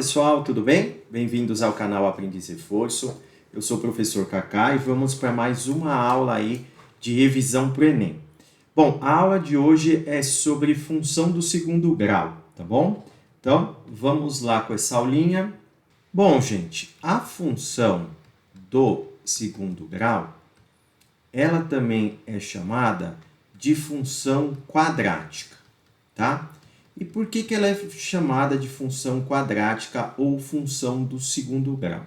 pessoal, tudo bem? Bem-vindos ao canal Aprendiz Reforço. Eu sou o professor Kaká e vamos para mais uma aula aí de revisão para o Enem. Bom, a aula de hoje é sobre função do segundo grau, tá bom? Então, vamos lá com essa aulinha. Bom, gente, a função do segundo grau, ela também é chamada de função quadrática, tá? E por que ela é chamada de função quadrática ou função do segundo grau?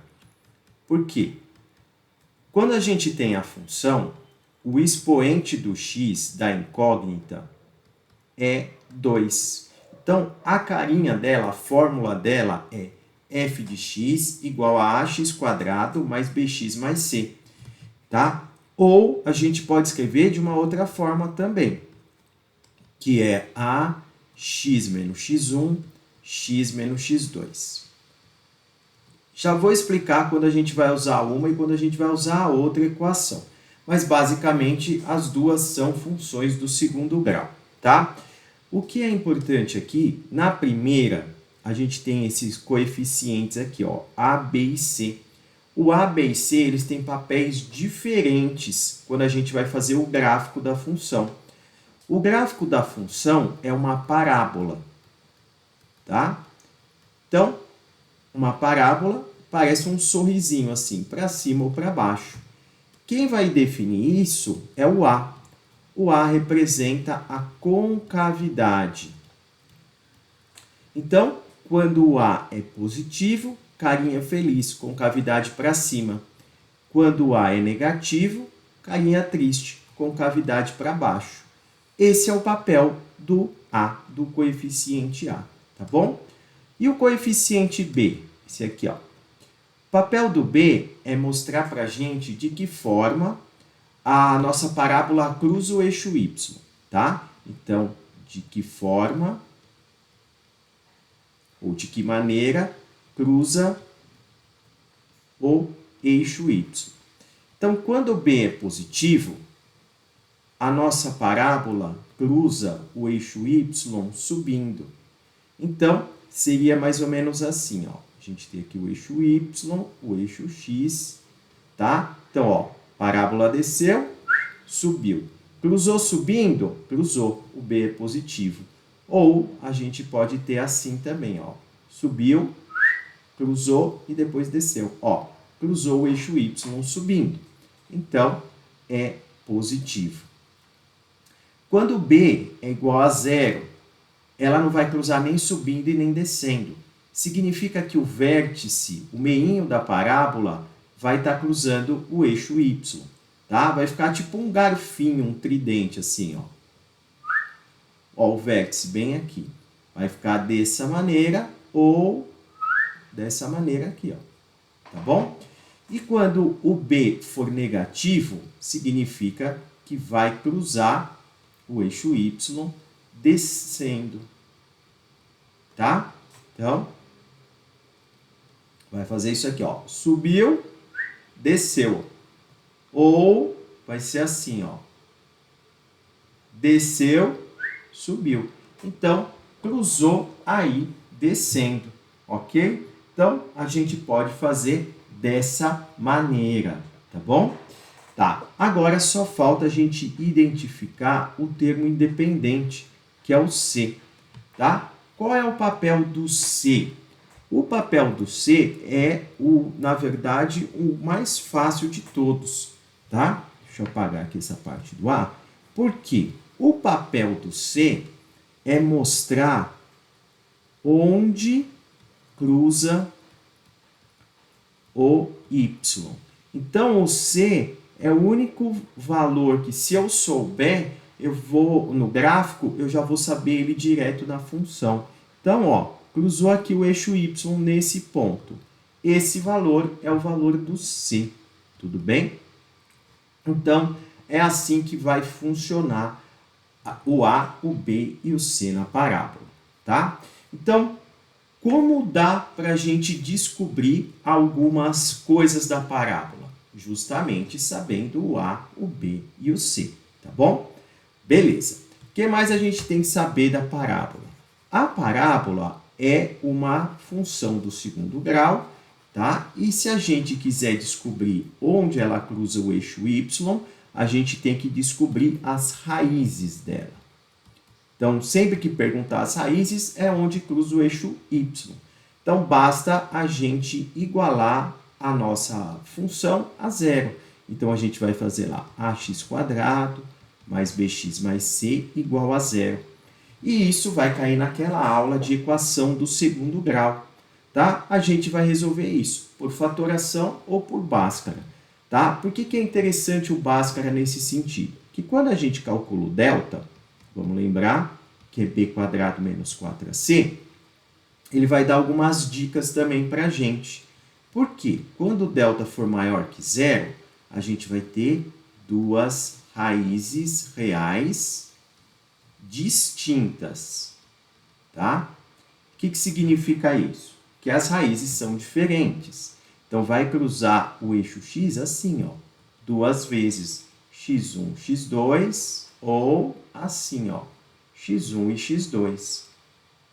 Por quê? Quando a gente tem a função, o expoente do x da incógnita é 2. Então, a carinha dela, a fórmula dela é f de x igual a ax quadrado mais bx mais c, tá? Ou a gente pode escrever de uma outra forma também, que é a x menos x1, x menos x2. Já vou explicar quando a gente vai usar uma e quando a gente vai usar a outra equação. Mas, basicamente, as duas são funções do segundo grau, tá? O que é importante aqui, na primeira, a gente tem esses coeficientes aqui, ó, A, B e C. O A, B e C, eles têm papéis diferentes quando a gente vai fazer o gráfico da função. O gráfico da função é uma parábola, tá? Então, uma parábola parece um sorrisinho assim, para cima ou para baixo. Quem vai definir isso é o A. O A representa a concavidade. Então, quando o A é positivo, carinha feliz, concavidade para cima. Quando o A é negativo, carinha triste, concavidade para baixo. Esse é o papel do A, do coeficiente A, tá bom? E o coeficiente B? Esse aqui, ó. O papel do B é mostrar para a gente de que forma a nossa parábola cruza o eixo Y, tá? Então, de que forma ou de que maneira cruza o eixo Y. Então, quando o B é positivo, a nossa parábola cruza o eixo Y subindo. Então, seria mais ou menos assim, ó. A gente tem aqui o eixo Y, o eixo X, tá? Então, ó, parábola desceu, subiu. Cruzou subindo? Cruzou. O B é positivo. Ou a gente pode ter assim também, ó. Subiu, cruzou e depois desceu. Ó, cruzou o eixo Y subindo. Então, é positivo. Quando B é igual a zero, ela não vai cruzar nem subindo e nem descendo. Significa que o vértice, o meinho da parábola, vai estar cruzando o eixo Y, tá? Vai ficar tipo um garfinho, um tridente assim, ó. Ó, o vértice bem aqui. Vai ficar dessa maneira ou dessa maneira aqui, ó. Tá bom? E quando o B for negativo, significa que vai cruzar o eixo Y descendo, tá? Então, vai fazer isso aqui, ó. Subiu, desceu. Ou vai ser assim, ó. Desceu, subiu. Então, cruzou aí descendo, ok? Então, a gente pode fazer dessa maneira, tá bom? Tá, agora só falta a gente identificar o termo independente, que é o C, tá? Qual é o papel do C? O papel do C é, na verdade, o mais fácil de todos, tá? Deixa eu apagar aqui essa parte do A. Por quê? O papel do C é mostrar onde cruza o Y. Então, o C é o único valor que, se eu souber, eu vou no gráfico, eu já vou saber ele direto na função. Então, ó, cruzou aqui o eixo Y nesse ponto. Esse valor é o valor do C, tudo bem? Então, é assim que vai funcionar o A, o B e o C na parábola, tá? Então, como dá para a gente descobrir algumas coisas da parábola? Justamente sabendo o A, o B e o C, tá bom? Beleza. O que mais a gente tem que saber da parábola? A parábola, é uma função do segundo grau, tá? E se a gente quiser descobrir onde ela cruza o eixo y, a gente tem que descobrir as raízes dela. Então, sempre que perguntar as raízes, é onde cruza o eixo y. Então, basta a gente igualar a nossa função a zero. Então, a gente vai fazer lá ax² mais bx mais c igual a zero. E isso vai cair naquela aula de equação do segundo grau, tá? A gente vai resolver isso por fatoração ou por Bhaskara, tá? Por que é interessante o Bhaskara nesse sentido? Que quando a gente calcula o delta, vamos lembrar que é b² menos 4ac, ele vai dar algumas dicas também para a gente. Por quê? Quando o delta for maior que zero, a gente vai ter duas raízes reais distintas, tá? O que significa isso? Que as raízes são diferentes. Então, vai cruzar o eixo x assim, ó, duas vezes x1, x2, ou assim, ó, x1 e x2.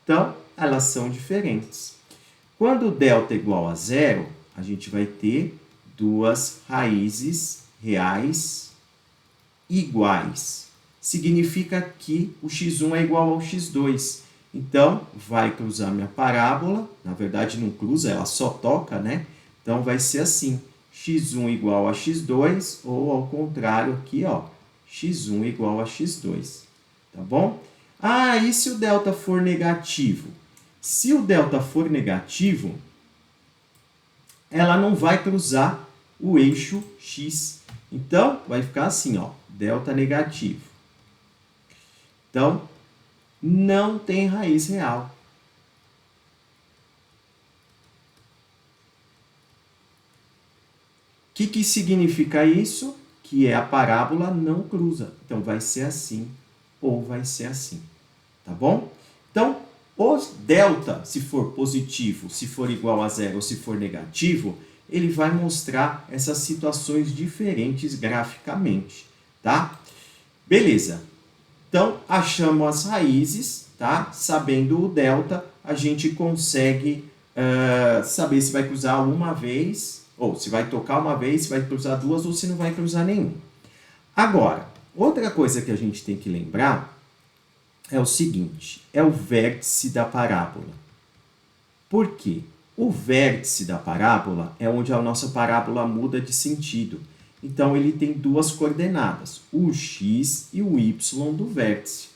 Então, elas são diferentes. Quando o delta é igual a zero, a gente vai ter duas raízes reais iguais. Significa que o x1 é igual ao x2. Então, vai cruzar minha parábola. Na verdade, não cruza, ela só toca, né? Então, vai ser assim. x1 igual a x2, ou ao contrário aqui, ó, x1 igual a x2. Tá bom? Ah, e se o delta for negativo? Se o delta for negativo, ela não vai cruzar o eixo x. Então, vai ficar assim, ó, delta negativo. Então, não tem raiz real. O que significa isso? Que a parábola não cruza. Então, vai ser assim ou vai ser assim. Tá bom? Então, o delta, se for positivo, se for igual a zero ou se for negativo, ele vai mostrar essas situações diferentes graficamente, tá? Beleza. Então, achamos as raízes, tá? Sabendo o delta, a gente consegue saber se vai cruzar uma vez, ou se vai tocar uma vez, se vai cruzar duas, ou se não vai cruzar nenhuma. Agora, outra coisa que a gente tem que lembrar é o seguinte, é o vértice da parábola. Por quê? O vértice da parábola é onde a nossa parábola muda de sentido. Então, ele tem duas coordenadas, o x e o y do vértice.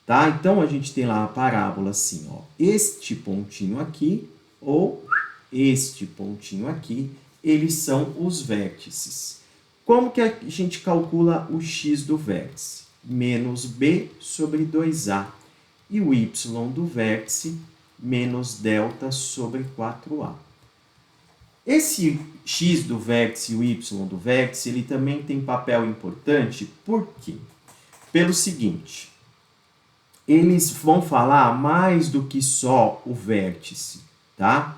Tá? Então, a gente tem lá a parábola assim, ó, este pontinho aqui ou este pontinho aqui, eles são os vértices. Como que a gente calcula o x do vértice? Menos b sobre 2a. E o y do vértice, menos delta sobre 4a. Esse x do vértice e o y do vértice, ele também tem papel importante, por quê? Pelo seguinte, eles vão falar mais do que só o vértice, tá?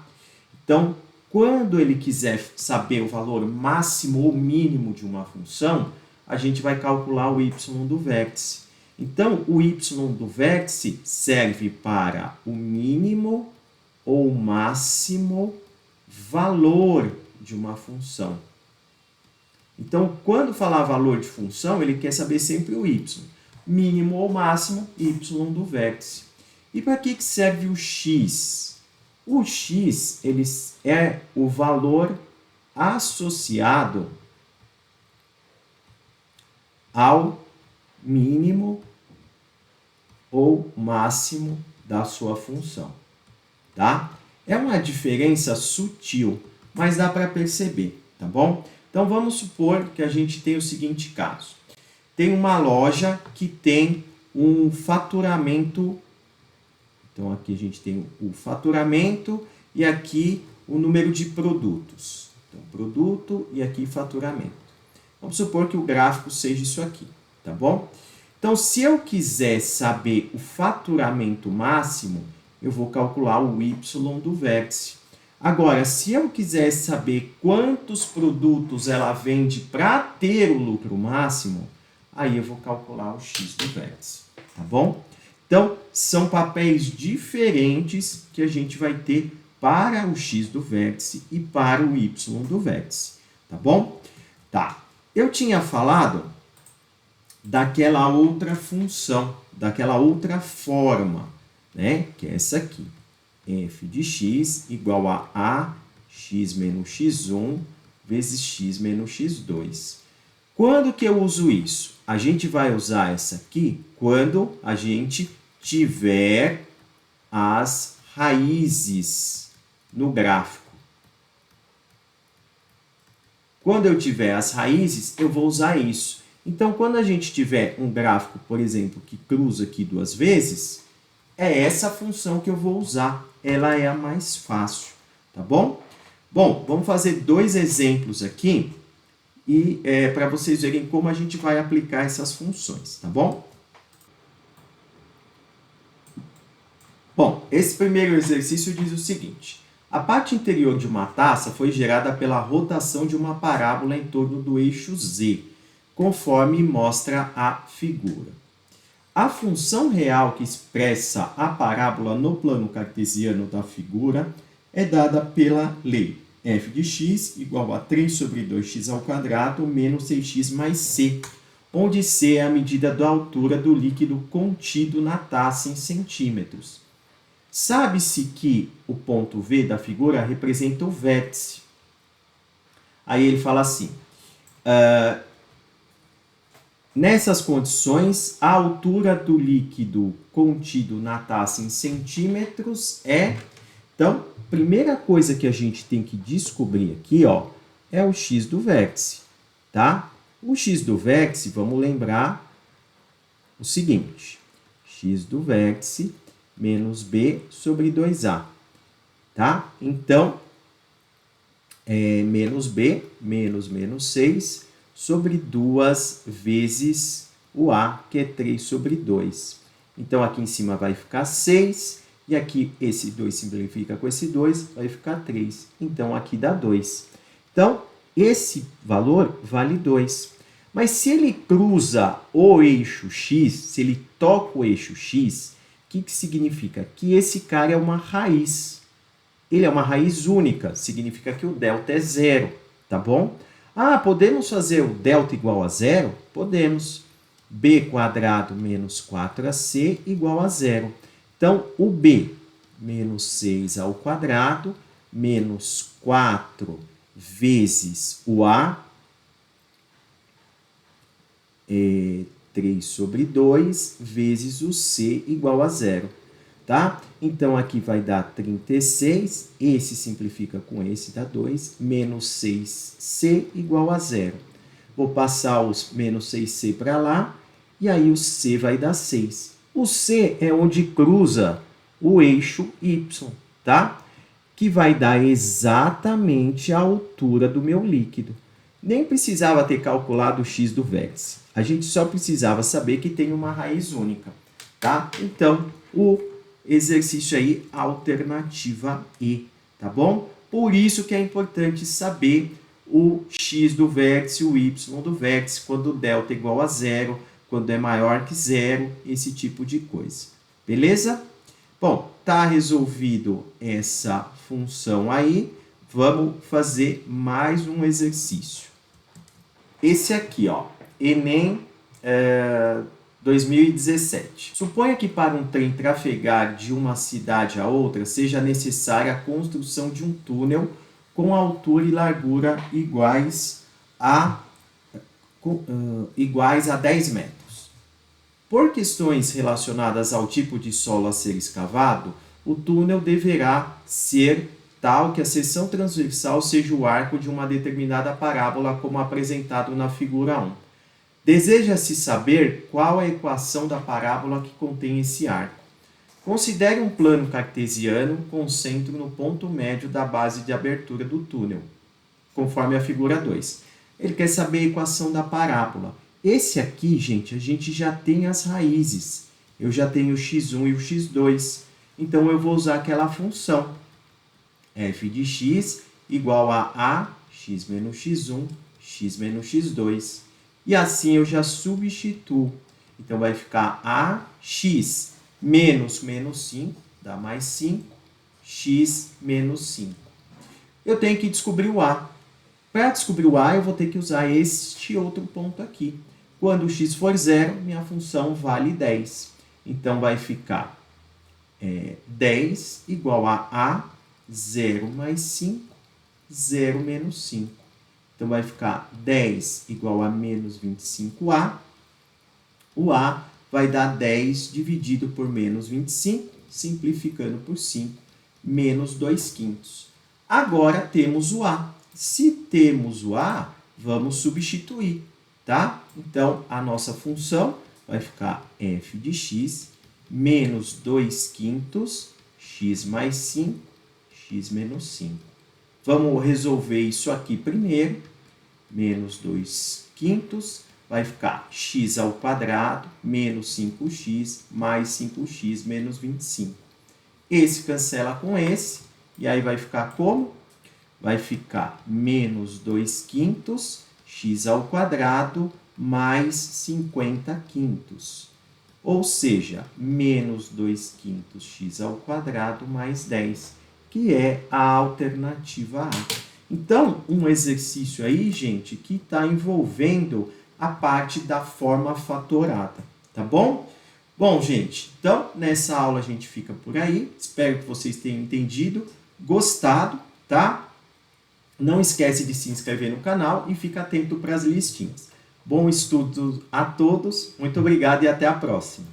Então, quando ele quiser saber o valor máximo ou mínimo de uma função, a gente vai calcular o y do vértice. Então, o y do vértice serve para o mínimo ou máximo valor de uma função. Então, quando falar valor de função, ele quer saber sempre o y. Mínimo ou máximo, y do vértice. E para que serve o x? O x ele é o valor associado ao mínimo ou máximo da sua função, tá? É uma diferença sutil, mas dá para perceber, tá bom? Então, vamos supor que a gente tem o seguinte caso. Tem uma loja que tem um faturamento. Então, aqui a gente tem o faturamento e aqui o número de produtos. Então, produto e aqui faturamento. Vamos supor que o gráfico seja isso aqui, tá bom? Então, se eu quiser saber o faturamento máximo, eu vou calcular o y do vértice. Agora, se eu quiser saber quantos produtos ela vende para ter o lucro máximo, aí eu vou calcular o x do vértice, tá bom? Então, são papéis diferentes que a gente vai ter para o x do vértice e para o y do vértice, tá bom? Tá, eu tinha falado daquela outra função, daquela outra forma, né? Que é essa aqui, f de x igual a x menos x1 vezes x menos x2. Quando que eu uso isso? A gente vai usar essa aqui quando a gente tiver as raízes no gráfico. Quando eu tiver as raízes, eu vou usar isso. Então, quando a gente tiver um gráfico, por exemplo, que cruza aqui duas vezes, é essa função que eu vou usar. Ela é a mais fácil, tá bom? Bom, vamos fazer dois exemplos aqui e para vocês verem como a gente vai aplicar essas funções, tá bom? Bom, esse primeiro exercício diz o seguinte: a parte interior de uma taça foi gerada pela rotação de uma parábola em torno do eixo Z, conforme mostra a figura. A função real que expressa a parábola no plano cartesiano da figura é dada pela lei f de x igual a 3 sobre 2x ao quadrado menos 6x mais c, onde c é a medida da altura do líquido contido na taça em centímetros. Sabe-se que o ponto V da figura representa o vértice. Aí ele fala assim, nessas condições, a altura do líquido contido na taça em centímetros é... Então, primeira coisa que a gente tem que descobrir aqui, ó, é o x do vértice, tá? O x do vértice, vamos lembrar o seguinte, x do vértice menos b sobre 2a, tá? Então, menos b, menos 6, sobre 2 vezes o a, que é 3 sobre 2. Então, aqui em cima vai ficar 6, e aqui esse 2 simplifica com esse 2, vai ficar 3. Então, aqui dá 2. Então, esse valor vale 2. Mas se ele cruza o eixo x, se ele toca o eixo x, o que significa? Que esse cara é uma raiz. Ele é uma raiz única, significa que o delta é zero, tá bom? Ah, podemos fazer o delta igual a zero? Podemos. B quadrado menos 4ac igual a zero. Então, o b, menos 6 ao quadrado, menos 4 vezes o a, 3 sobre 2, vezes o c igual a zero, tá? Então, aqui vai dar 36, esse simplifica com esse, dá 2, menos 6c igual a zero. Vou passar os menos 6c para lá, e aí o c vai dar 6. O C é onde cruza o eixo Y, tá? Que vai dar exatamente a altura do meu líquido. Nem precisava ter calculado o x do vértice. A gente só precisava saber que tem uma raiz única, tá? Então, o exercício aí, alternativa E, tá bom? Por isso que é importante saber o x do vértice e o y do vértice, quando o delta é igual a zero, quando é maior que zero, esse tipo de coisa. Beleza? Bom, tá resolvido essa função aí. Vamos fazer mais um exercício. Esse aqui, ó, Enem 2017. Suponha que para um trem trafegar de uma cidade a outra seja necessária a construção de um túnel com altura e largura iguais a 10 metros. Por questões relacionadas ao tipo de solo a ser escavado, o túnel deverá ser tal que a seção transversal seja o arco de uma determinada parábola, como apresentado na figura 1. Deseja-se saber qual é a equação da parábola que contém esse arco. Considere um plano cartesiano com centro no ponto médio da base de abertura do túnel, conforme a figura 2. Ele quer saber a equação da parábola. Esse aqui, gente, a gente já tem as raízes. Eu já tenho o x1 e o x2. Então, eu vou usar aquela função. f de x igual a x menos x1, x menos x2. E assim eu já substituo. Então, vai ficar ax Menos 5 dá mais 5, x menos 5. Eu tenho que descobrir o a. Para descobrir o a, eu vou ter que usar este outro ponto aqui. Quando x for 0, minha função vale 10. Então, vai ficar 10 igual a 0 mais 5, 0 menos 5. Então, vai ficar 10 igual a menos 25a. O a vai dar 10 dividido por menos 25, simplificando por 5, menos 2/5. Agora, temos o a. Se temos o a, vamos substituir, tá? Então, a nossa função vai ficar f de x menos 2/5, x mais 5, x menos 5. Vamos resolver isso aqui primeiro. Menos 2/5 vai ficar x ao quadrado menos 5x mais 5x menos 25. Esse cancela com esse, e aí vai ficar como? Vai ficar menos 2/5 x ao quadrado mais 50/5. Ou seja, menos 2/5 x ao quadrado mais 10, que é a alternativa A. Então, um exercício aí, gente, que está envolvendo a parte da forma fatorada, tá bom? Bom, gente, então, nessa aula a gente fica por aí. Espero que vocês tenham entendido, gostado, tá? Não esquece de se inscrever no canal e fica atento para as listinhas. Bom estudo a todos, muito obrigado e até a próxima.